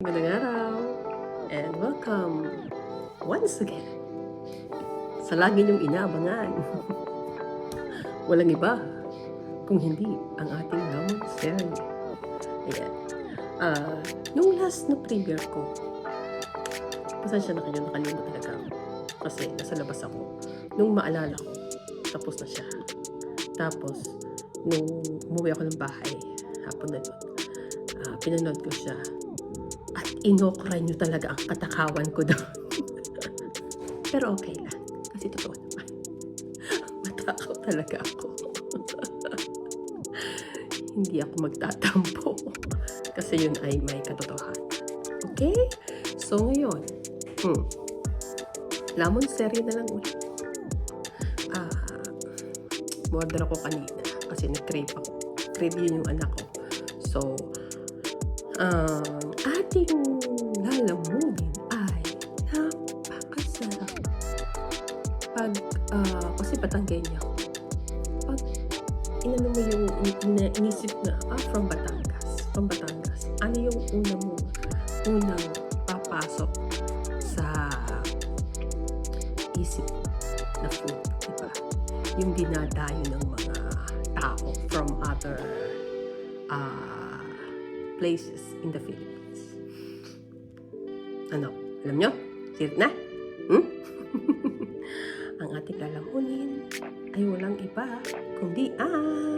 Magandang araw and welcome once again sa lagi niyong inaabangan. Walang iba kung hindi ang ating Lamon series. Ayan. Nung last na premiere ko, pasensya na kayo, nakalimot talaga ako. Kasi nasa labas ako. Nung maalala ko, tapos na siya. Tapos, nung umuwi ako ng bahay, hapon na doon, pinanood ko siya. At inokra nyo talaga ang katakawan ko doon. Pero okay lang. Kasi totoo naman. Matakaw talaga ako. Hindi ako magtatampo. Kasi yun ay may katotohanan. Okay? So ngayon, Lamon series na lang ulit. Order ako kanina. Kasi nag-crave ako. Crave yun yung anak ko. So, ating lalamunin ay napakasarap. Kasi Batanggenya ako. Pag inano mo yung inisip na, from Batangas. Ano yung unang papasok sa isip na food, diba? Yung dinadayo ng mga tao from other places in the Philippines. Ano? Alam nyo? Sirit na? Ang ating lalamunin ay walang iba kundi ang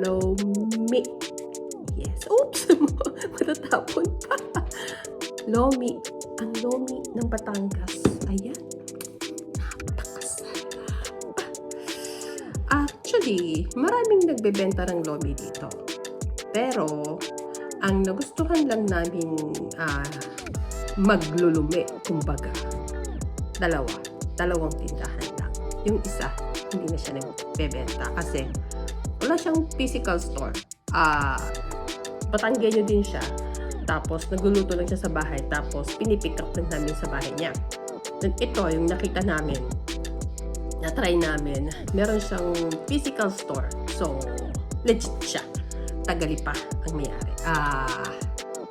lomi. Yes. Oops! Matatapon pa. Lomi. Ang lomi ng Batangas. Ayan. Actually, maraming nagbebenta ng lomi dito. Pero, ang nagustuhan lang namin maglulumi, kumbaga. Dalawang tindahan lang. Yung isa, hindi na siya nagbebenta kasi wala siyang physical store. Batanggenyo din siya. Tapos, nagluluto lang siya sa bahay. Tapos, pinipick up lang namin sa bahay niya. Then, ito, yung nakita namin, na-try namin, meron siyang physical store. So, legit siya. Tagali pa ang may-ari.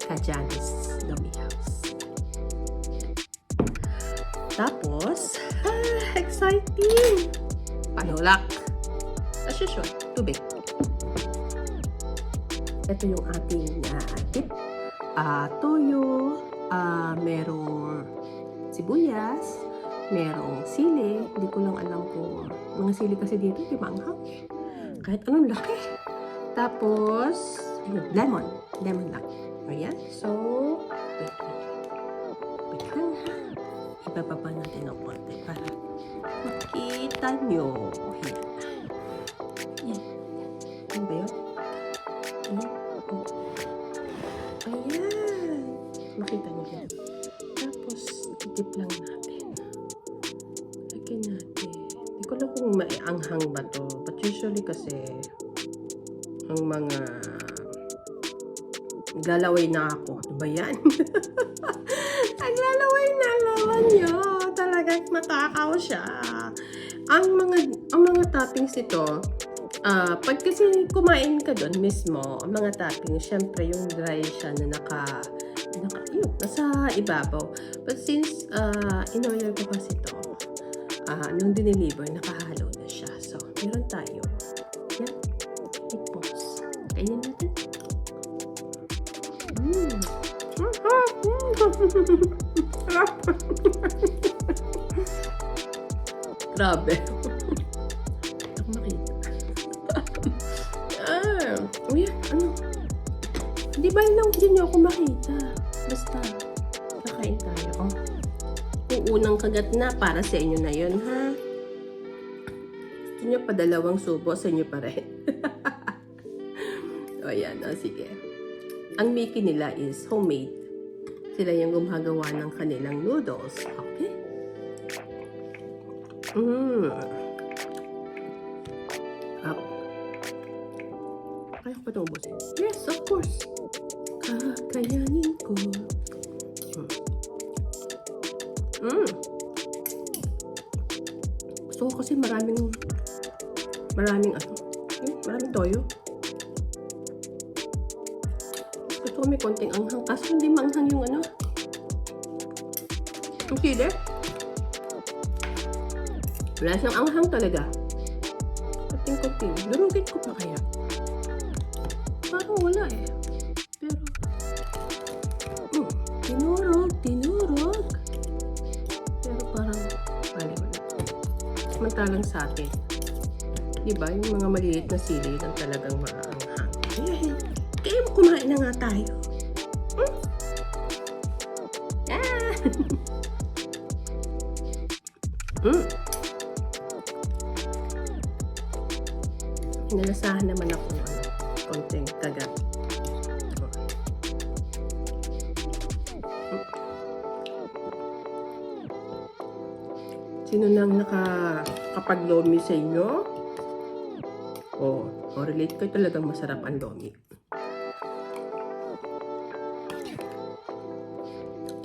Kajanis Lomi House. Tapos, exciting! Panulak. As usual, tubig. Ito yung ating tip. Toyo, merong sibuyas, merong sili. Hindi ko lang alam kung mga sili kasi dito, di manghang. Kahit anong laki. Tapos, lemon. Lemon lang. Ayan. So, wait lang ha. Ibababa natin ng konti para makita nyo. Ayan. Ayan. Ano ba yun? Ayan. Ayan. Makita nyo yan. Tapos, titip lang natin. Lagyan natin. Hindi ko lang kung maianghang ba to. But usually kasi, ang mga naglalaway na ako. Ano ba yan? Naglalaway na laman nyo. Talagang matakaw siya. Ang mga toppings ito, pag kasi kumain ka doon mismo, ang mga toppings, syempre yung dry siya na nasa ibabaw. But since in-order ko kasi ito, nung dineliver, nakahalo na siya. So, meron tayo. Yan. I-pause. Kainin natin. Grabe. Ako makita. Uy, ano? Di ba lang din niyo ako makita? Basta, kakain tayo. Kung unang kagat na, para sa inyo na yun, ha? Gusto nyo pa dalawang subo, sa inyo pa rin. O yan, sige. Ang making nila is homemade. Sila yung gumagawa ng kanilang noodles. Okay? Kaya ko pa itong ubusin? Yes, of course. Kakayanin ko. Gusto ko kasi maraming Maraming maraming toyo. Gusto ko may konting anghang. Kaso hindi maanghang yung yung sili. Wala siyang anghang talaga. Konting-konting. Durugin ko pa kaya. Parang wala eh. Pero, tinurog. Pero parang, wala. Samantalang sa atin. Diba? Yung mga maliliit na sili lang talagang maanghang. Kaya kumain na nga tayo. Inalasahan naman ako konting kagat. Sino nang nakakapag-lomi sa inyo? Relate ko talagang masarap ang lomi.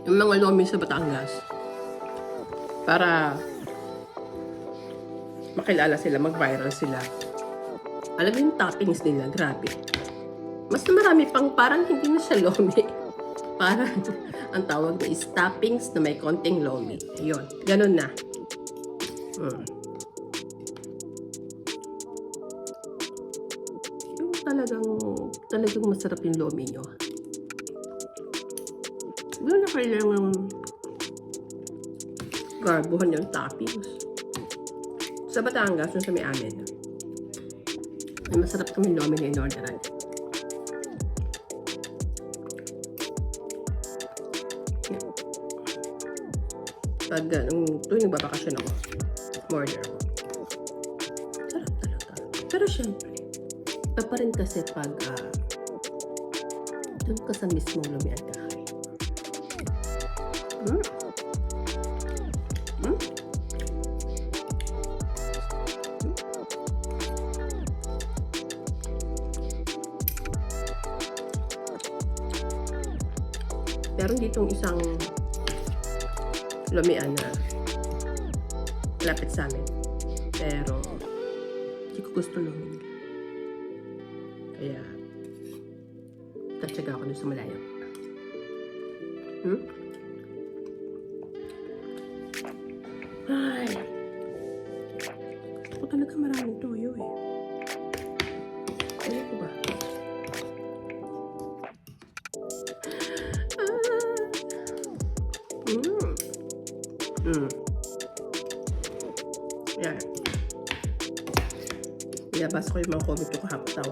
Yung mga lomi sa Batangas, para makilala sila, mag-viral sila. Alam mo yung toppings nila, grabe. Mas marami pang parang hindi na siya lomi. Parang ang tawag na is toppings na may konting lomi. Ayun, ganun na. Yung talagang masarap yung lomi nyo. Doon na kailangan garbuhan yung toppings. Sa Batangas, yung sa may amin, ay masarap kami lomi na in-orderan. Pag tuwing nagbabakasyon ako, order ako. Sarap talaga. Pero syempre, iba pa rin kasi pag doon ka sa mismong lumiandahay. Meron ditong isang lumian na lapit sa amin. Pero hindi ko gusto lumin. Kaya tatsaga ako doon sa malayo. Ay, gusto ko talaga maraming toyo eh. Kaya ko ba? Yan. Ilabas ko yung mga comment ko kahapon. Tawa.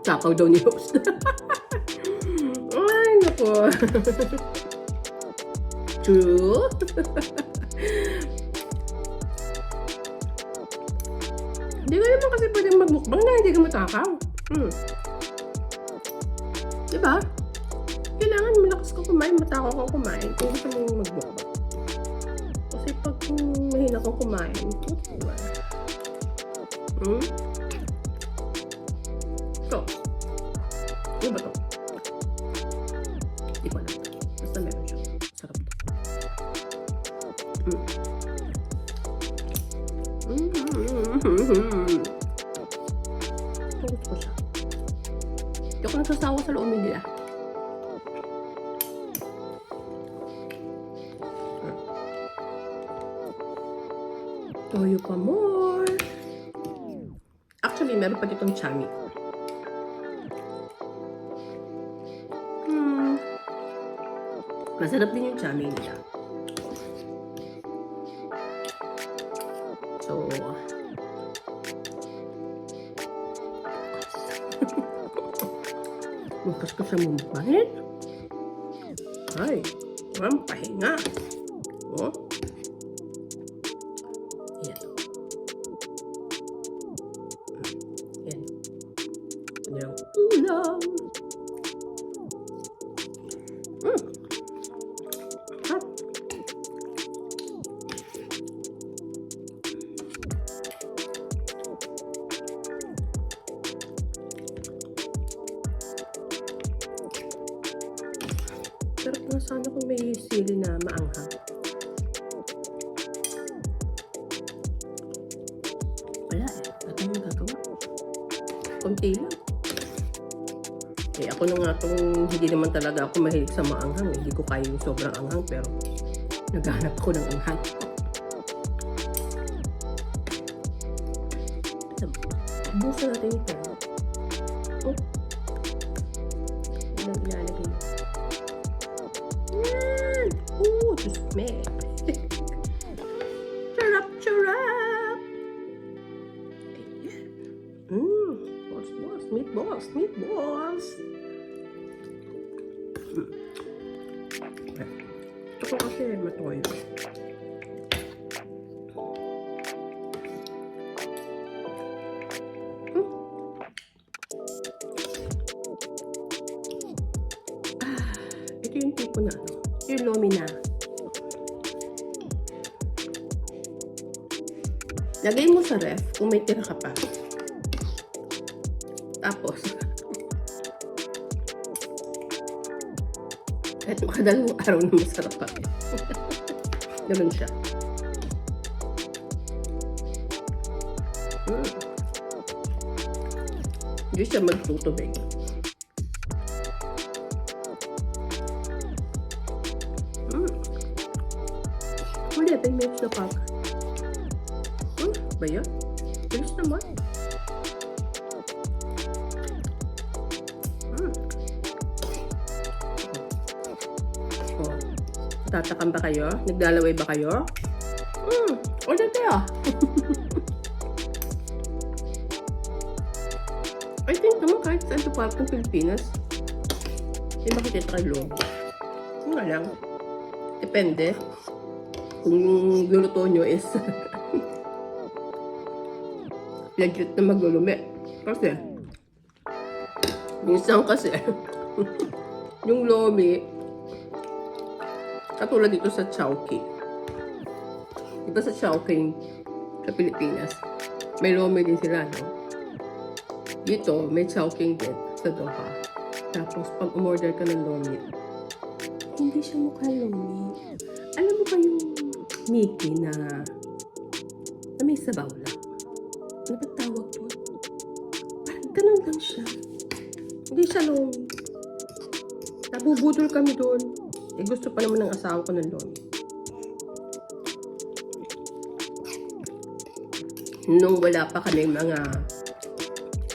Takaw daw ni host. Ay, naku. True. Hindi ka naman kasi pwedeng magmukbang na hindi ka matakaw. Diba? Kailangan malakas ka kumain, matakaw kang kumain kung gusto mong magmukbang. Kasi pag mahina kang kumain, So, ano ba to? Hindi ko alam. Basta meron siya. Sarap to. Gusto ko siya. Hindi ako nagsasawa sa loob nila. Toyo pa more. Actually, meron pa ditong chami. Masarap din yung chami nila. So, bukas ko siya mumukbangin. Ay, ang pahinga. Oh. Yan. Yan. Yan ang ulam. Sarap na sana kung may sili na maanghang. konti lang. Eh, ako na nga itong hindi naman talaga ako mahilig sa maanghang. Hindi ko kaya yung sobrang anghang, pero naghahanap ako ng anghang. Busan natin ito. Oh. Ilang ilalagay. Yan! Oh, just me. Charap, charap! Meatballs, meatballs. Ito ko kasi matoy. Ito yung tipo na, yung lomi na. Lagay mo sa ref kung may tira ka pa. Tapos, kahit makadalawang araw na masarap pa. Ganun siya. Hindi siya magtutubig. Huli, 10 minutes na pa. Ba yun? Bilis naman. Tatakam ba kayo? Naglalaway ba kayo? Order kayo. I think naman kahit saan ito part ng Pilipinas, hindi makikita kayo. Yung nga lang. Depende. Kung yung luluto nyo is legit na maglulumi. Kasi, minsan kasi, yung lomi, katulad dito sa chowking. Diba sa chowking sa Pilipinas, may lomi din sila, no? Dito, may chowking din sa Doha. Tapos, pag umorder ka ng lomi, hindi siya mukha lomi. Alam mo ba yung Mickey na may sabaw lang? Ano ba tawag doon? Parang ganun lang siya. Hindi siya lomi. Nabubudol kami doon. Eh, gusto pa naman ng asawa ko ng lomi. Nung wala pa kami mga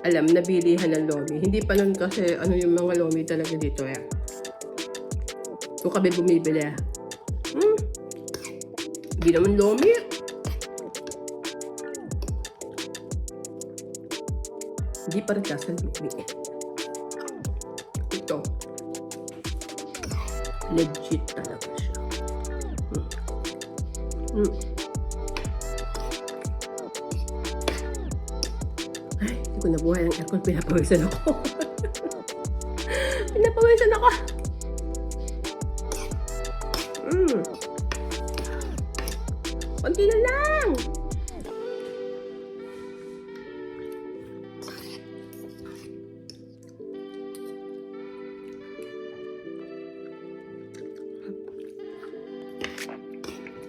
alam na bilihan ng lomi. Hindi pa nun kasi ano yung mga lomi talaga dito eh. Kung kami bumibili. Hindi naman lomi. Hindi pa rin kasal lomi. Ito. Legit talaga siya. Ay, hindi ko nabuhay ang aircon. Pinapawisan ako. Pinapawisan ako. Konti na lang.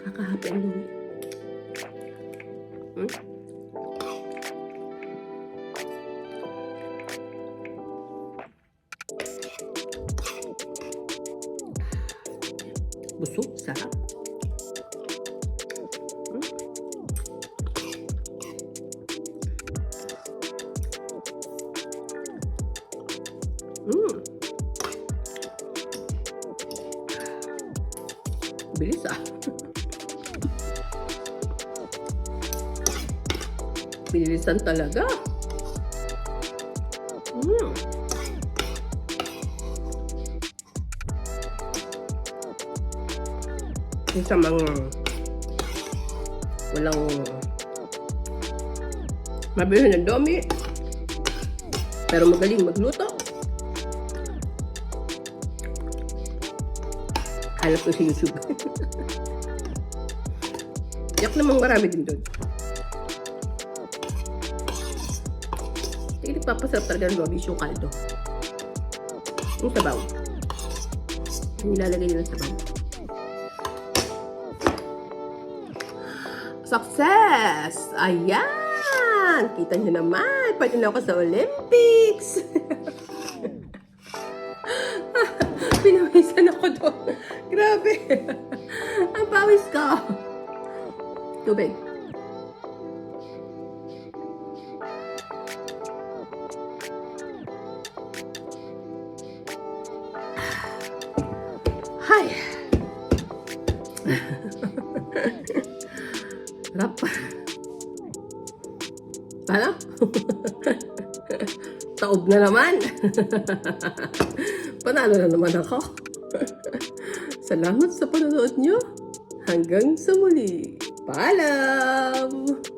Kakahapi ang lumi. Busog, sarap. Bilis ah. Bilisan talaga. Yung sa mga walang mabili ng domi pero magaling magluto. Hanap ko sa YouTube. Yak namang marami din doon. Hindi nagpapasarap talaga ng lomi yung kaldo. Yung sabaw. Yung ilalagay nila sa sabaw. Success! Ayan! yan. Kita niyo naman, pwede na ako sa Olympics. Pinawisan ako doon. Grabe. Ang pawis ko. Tubig. Hi. Rap. Ano? Taob na naman. Panalo na naman ako. Salamat sa panonood nyo. Hanggang sa muli. Paalam!